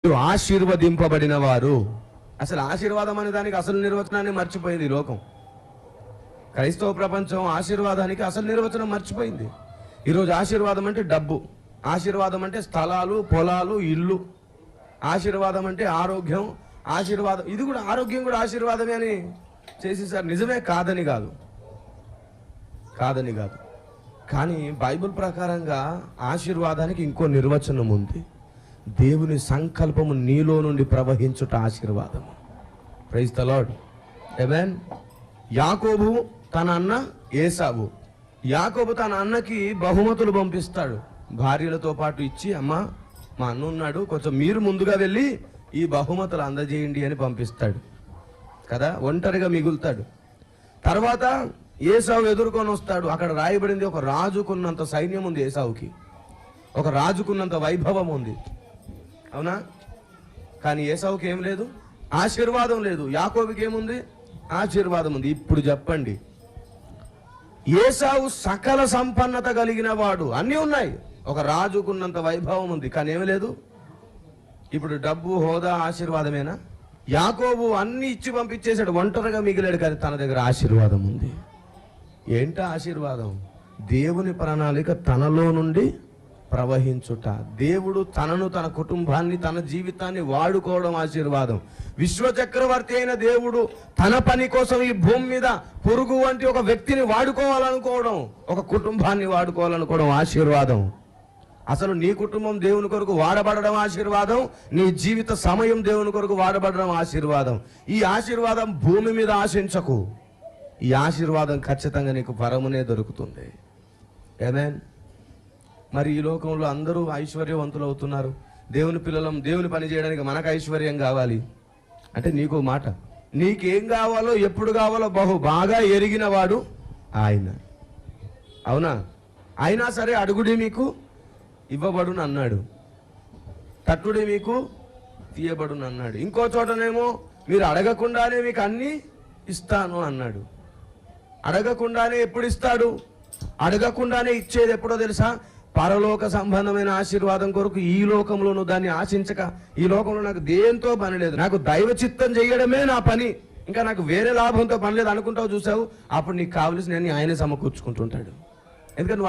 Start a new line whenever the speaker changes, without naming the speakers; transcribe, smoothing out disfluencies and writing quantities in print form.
ఆశీర్వదింపబడిన వారు. అసలు ఆశీర్వాదం అనే దానికి అసలు నిర్వచనాన్ని మర్చిపోయింది ఈ లోకం. క్రైస్తవ ప్రపంచం ఆశీర్వాదానికి అసలు నిర్వచనం మర్చిపోయింది. ఈరోజు ఆశీర్వాదం అంటే డబ్బు, ఆశీర్వాదం అంటే స్థలాలు, పొలాలు, ఇల్లు, ఆశీర్వాదం అంటే ఆరోగ్యం, ఆశీర్వాదం ఇది కూడా ఆరోగ్యం కూడా ఆశీర్వాదమే అని చేసేసారు. నిజమే, కాదని కాదు, కానీ బైబిల్ ప్రకారంగా ఆశీర్వాదానికి ఇంకో నిర్వచనం ఉంది. దేవుని సంకల్పము నీలో నుండి ప్రవహించుట ఆశీర్వాదము. Praise the Lord. ఆమేన్. యాకోబు తన అన్న ఏసావు, యాకోబు తన అన్నకి బహుమతులు పంపిస్తాడు. భార్యలతో పాటు ఇచ్చి, అమ్మా మా అన్న ఉన్నాడు, కొంచెం మీరు ముందుగా వెళ్ళి ఈ బహుమతులు అందజేయండి అని పంపిస్తాడు కదా. ఒంటరిగా మిగులుతాడు. తర్వాత ఏసావు ఎదుర్కొని వస్తాడు. అక్కడ రాయబడింది, ఒక రాజుకున్నంత సైన్యం ఉంది ఏసావుకి, ఒక రాజుకున్నంత వైభవం ఉంది, అవునా? కానీ ఏసావుకి ఏం లేదు, ఆశీర్వాదం లేదు. యాకోబుకి ఏముంది? ఆశీర్వాదం ఉంది. ఇప్పుడు చెప్పండి, ఏసావు సకల సంపన్నత కలిగిన వాడు, అన్నీ ఉన్నాయి, ఒక రాజుకున్నంత వైభవం ఉంది, కానీ ఏమి లేదు. ఇప్పుడు డబ్బు, హోదా ఆశీర్వాదమేనా? యాకోబు అన్ని ఇచ్చి పంపించేశాడు, ఒంటరిగా మిగిలాడు, కానీ తన దగ్గర ఆశీర్వాదం ఉంది. ఏంటా ఆశీర్వాదం? దేవుని ప్రణాళిక తనలో నుండి ప్రవహించుట. దేవుడు తనను, తన కుటుంబాన్ని, తన జీవితాన్ని వాడుకోవడం ఆశీర్వాదం. విశ్వచక్రవర్తి అయిన దేవుడు తన పని కోసం ఈ భూమి మీద పురుగు వంటి ఒక వ్యక్తిని వాడుకోవాలనుకోవడం, ఒక కుటుంబాన్ని వాడుకోవాలనుకోవడం ఆశీర్వాదం. అసలు నీ కుటుంబం దేవుని కొరకు వాడబడడం ఆశీర్వాదం, నీ జీవిత సమయం దేవుని కొరకు వాడబడడం ఆశీర్వాదం. ఈ ఆశీర్వాదం భూమి మీద ఆశించకు. ఈ ఆశీర్వాదం ఖచ్చితంగా నీకు పరమునే దొరుకుతుంది. ఆమేన్. మరి ఈ లోకంలో అందరూ ఐశ్వర్యవంతులు అవుతున్నారు. దేవుని పిల్లలం, దేవుని పని చేయడానికి మనకు ఐశ్వర్యం కావాలి అంటే నీకు మాట, నీకేం కావాలో ఎప్పుడు కావాలో బహు బాగా ఎరిగిన వాడు ఆయన, అవునా? అయినా సరే అడుగుడి మీకు ఇవ్వబడును అన్నాడు, తట్టుడి మీకు తీయబడును అన్నాడు. ఇంకో చోటనేమో మీరు అడగకుండానే మీకు అన్ని ఇస్తాను అన్నాడు. అడగకుండానే ఎప్పుడు ఇస్తాడు? అడగకుండానే ఇచ్చేది ఎప్పుడో తెలుసా? పరలోక సంబంధమైన ఆశీర్వాదం కొరకు ఈ లోకంలోనూ దాన్ని ఆశించక, ఈ లోకంలో నాకు దేంతో పని లేదు, నాకు దైవ చిత్తం చేయడమే నా పని, ఇంకా నాకు వేరే లాభంతో పని లేదు అనుకుంటావు, చూసావు? అప్పుడు నీకు కావలసిన ఆయనే సమకూర్చుకుంటుంటాడు. ఎందుకంటే